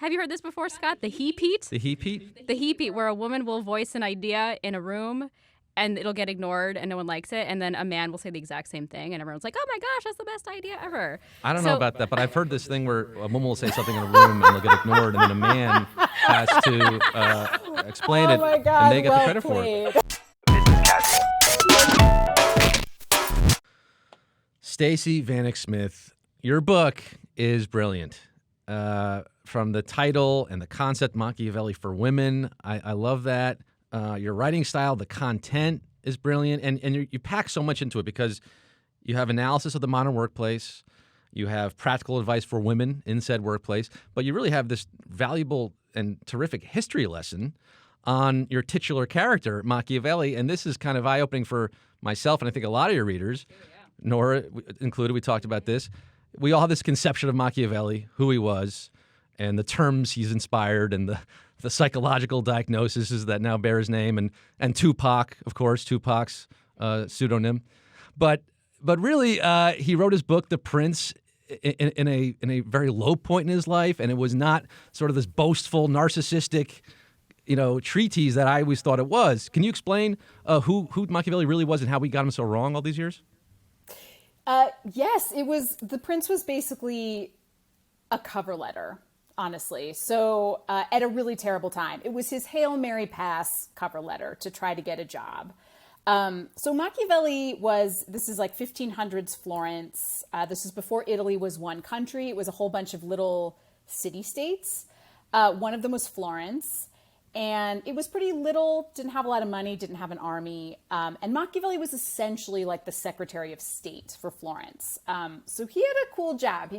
Have you heard this before, Scott? The he-peat? The he-peat? The he-peat, where a woman will voice an idea in a room and it'll get ignored and no one likes it. And then a man will say the exact same thing and everyone's like, oh my gosh, that's the best idea ever. I don't know about that, but I've heard this thing where a woman will say something in a room and it'll get ignored, and then a man has to explain it, and they get the credit for it. Stacey Vanek Smith, your book is brilliant. From the title and the concept, Machiavelli for Women, I love that. Your writing style, the content is brilliant, and you pack so much into it because you have analysis of the modern workplace, you have practical advice for women in said workplace, but you really have this valuable and terrific history lesson on your titular character, Machiavelli, and this is kind of eye-opening for myself and I think a lot of your readers. Nora included, we talked about this. We all have this conception of Machiavelli, who he was, and the terms he's inspired, and the psychological diagnoses that now bear his name, and Tupac, of course, Tupac's pseudonym. But really, he wrote his book, The Prince, in a very low point in his life, and it was not sort of this boastful, narcissistic, treatise that I always thought it was. Can you explain who Machiavelli really was and how we got him so wrong all these years? Yes, The Prince was basically a cover letter, honestly. So at a really terrible time. It was his Hail Mary Pass cover letter to try to get a job. So Machiavelli this is like 1500s Florence. This is before Italy was one country. It was a whole bunch of little city-states. One of them was Florence. And it was pretty little, didn't have a lot of money, didn't have an army. And Machiavelli was essentially like the Secretary of State for Florence. So he had a cool job.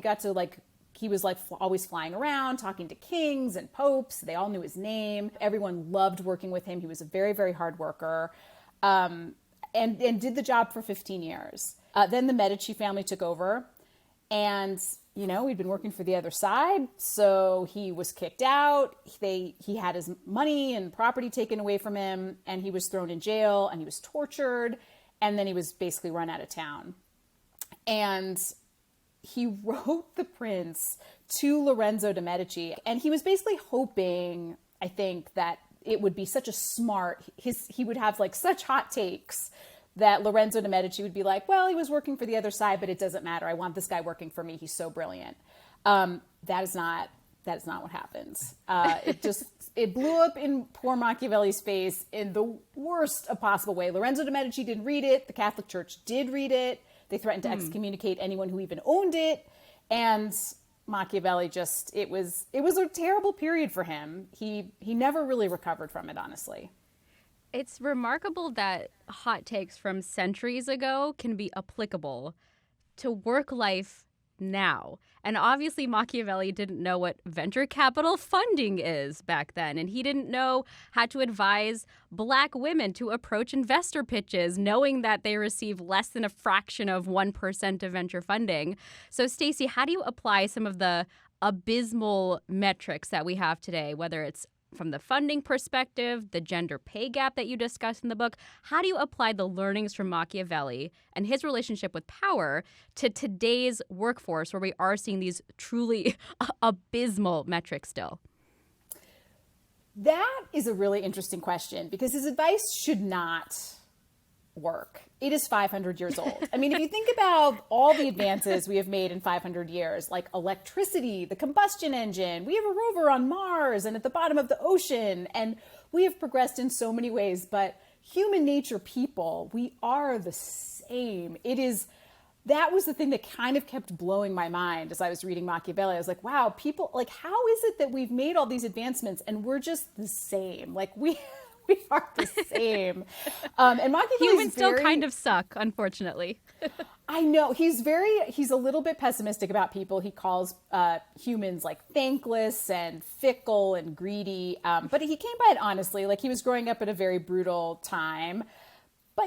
He was always flying around, talking to kings and popes. They all knew his name. Everyone loved working with him. He was a very, very hard worker, and did the job for 15 years. Then the Medici family took over, and he'd been working for the other side, so he was kicked out. He had his money and property taken away from him, and he was thrown in jail, and he was tortured, and then he was basically run out of town. And he wrote The Prince to Lorenzo de' Medici, and he was basically hoping, I think, that it would be such a he would have like such hot takes that Lorenzo de' Medici would be like, well, he was working for the other side, but it doesn't matter. I want this guy working for me. He's so brilliant. That is not what happens. It blew up in poor Machiavelli's face in the worst possible way. Lorenzo de' Medici didn't read it. The Catholic Church did read it. They threatened to excommunicate anyone who even owned it. And Machiavelli it was a terrible period for him. He never really recovered from it, honestly. It's remarkable that hot takes from centuries ago can be applicable to work life now. And obviously Machiavelli didn't know what venture capital funding is back then. And he didn't know how to advise Black women to approach investor pitches, knowing that they receive less than a fraction of 1% of venture funding. So, Stacey, how do you apply some of the abysmal metrics that we have today, whether it's from the funding perspective, the gender pay gap that you discuss in the book? How do you apply the learnings from Machiavelli and his relationship with power to today's workforce, where we are seeing these truly abysmal metrics still? That is a really interesting question, because his advice should not work. It is 500 years old. I mean, if you think about all the advances we have made in 500 years, like electricity, the combustion engine, we have a rover on Mars and at the bottom of the ocean, and we have progressed in so many ways, but human nature, people, we are the same. That was the thing that kind of kept blowing my mind as I was reading Machiavelli. I was like, wow, people, like, how is it that we've made all these advancements and we're just the same? Like, we are the same. And Machiavelli humans still kind of suck, unfortunately. I know. He's a little bit pessimistic about people. He calls humans like thankless and fickle and greedy. But he came by it honestly. Like, he was growing up at a very brutal time. But,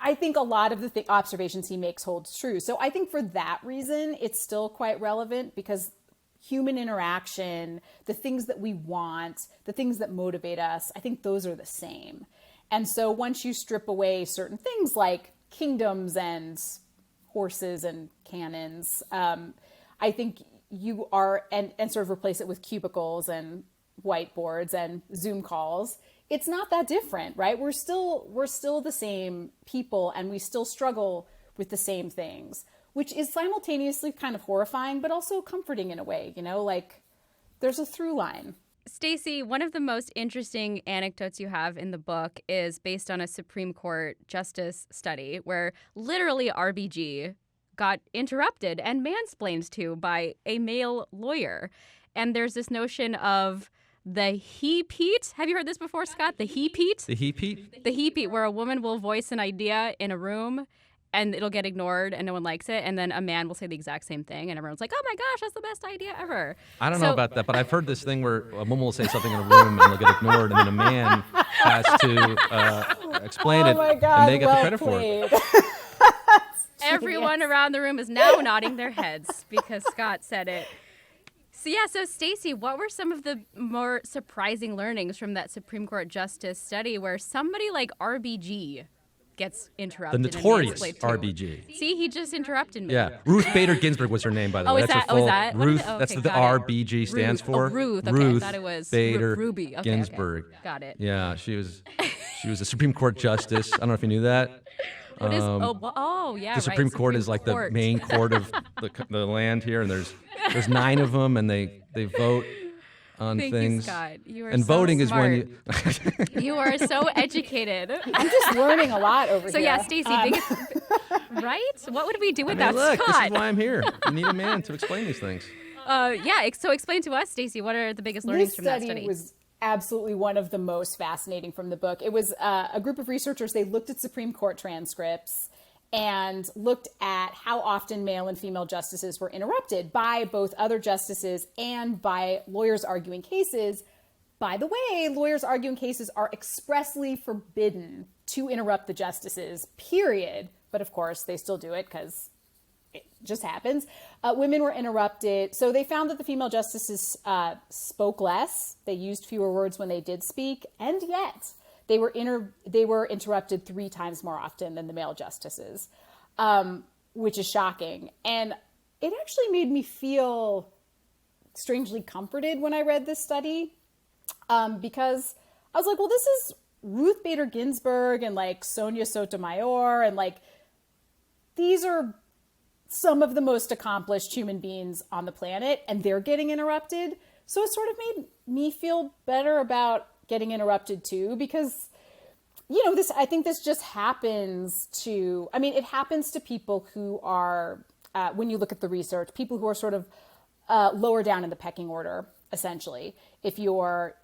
I think a lot of the observations he makes holds true. So I think for that reason, it's still quite relevant, because human interaction, the things that we want, the things that motivate us, I think those are the same. And so once you strip away certain things like kingdoms and horses and cannons, I think you are, and sort of replace it with cubicles and whiteboards and Zoom calls, it's not that different, right? We're still the same people, and we still struggle with the same things, which is simultaneously kind of horrifying, but also comforting in a way, like there's a through line. Stacey, one of the most interesting anecdotes you have in the book is based on a Supreme Court justice study where literally RBG got interrupted and mansplained to by a male lawyer. And there's this notion of the he-peat. Have you heard this before, Scott? The he-peat? The he-peat? The he-peat, where a woman will voice an idea in a room and it'll get ignored and no one likes it. And then a man will say the exact same thing and everyone's like, oh my gosh, that's the best idea ever. I don't know about that, but I've heard this thing where a woman will say something in a room and it'll get ignored, and then a man has to explain it, my God, and they get the credit for it. Everyone around the room is now nodding their heads because Scott said it. So Stacey, what were some of the more surprising learnings from that Supreme Court justice study where somebody like RBG gets interrupted? The notorious and RBG. See, he just interrupted me. Yeah, Ruth Bader Ginsburg was her name, by the Oh, way. is That's that? her full, Is that? Ruth. Okay, That's what the got it. RBG stands Ruth. for. Oh, Ruth. Okay, Ruth I thought it was Bader Ruby. Okay, Ginsburg. Okay. Got it. Yeah, she was a Supreme Court justice. I don't know if you knew that. What is? Yeah. The Supreme Court is like the main court of the land here, and there's 9 of them, and they vote on Thank things. you, Scott. You are and so voting smart. is when you. You are so educated. I'm just learning a lot over here. So yeah, Stacey, right? What would we do without look, Scott? this is why I'm here. You need a man to explain these things. So explain to us, Stacey, what are the biggest learnings from that study? This study was absolutely one of the most fascinating from the book. It was a group of researchers. They looked at Supreme Court transcripts and looked at how often male and female justices were interrupted by both other justices and by lawyers arguing cases. By the way, lawyers arguing cases are expressly forbidden to interrupt the justices, period. But of course, they still do it because it just happens. Women were interrupted. So they found that the female justices spoke less. They used fewer words when they did speak. And yet they were interrupted 3 times more often than the male justices, which is shocking. And it actually made me feel strangely comforted when I read this study, because I was like, well, this is Ruth Bader Ginsburg and like Sonia Sotomayor, and like these are some of the most accomplished human beings on the planet, and they're getting interrupted. So it sort of made me feel better about getting interrupted too, because, I think this just happens to, it happens to people who are, when you look at the research, people who are sort of lower down in the pecking order, essentially. If you're,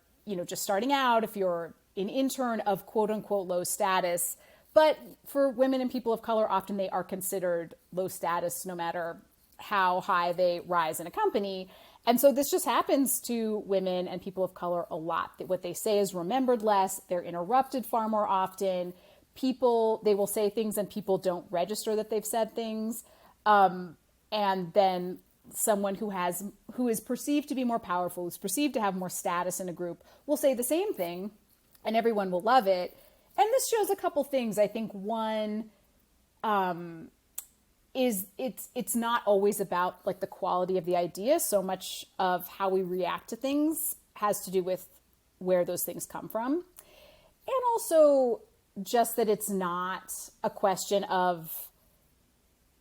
just starting out, if you're an intern of quote unquote low status, but for women and people of color, often they are considered low status no matter how high they rise in a company. And so this just happens to women and people of color a lot. What they say is remembered less. They're interrupted far more often. They will say things and people don't register that they've said things. And then someone who is perceived to be more powerful, who's perceived to have more status in a group, will say the same thing and everyone will love it. And this shows a couple things. I think one, is it's not always about like the quality of the idea. So much of how we react to things has to do with where those things come from. And also just that it's not a question of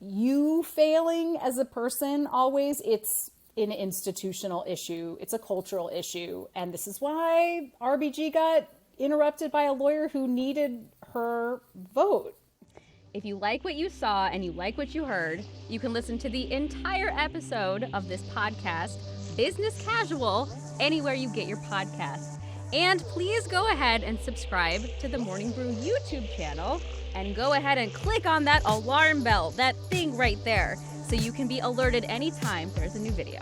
you failing as a person always. It's an institutional issue. It's a cultural issue. And this is why RBG got interrupted by a lawyer who needed her vote. If you like what you saw and you like what you heard, you can listen to the entire episode of this podcast, Business Casual, anywhere you get your podcasts. And please go ahead and subscribe to the Morning Brew YouTube channel and go ahead and click on that alarm bell, that thing right there, so you can be alerted anytime there's a new video.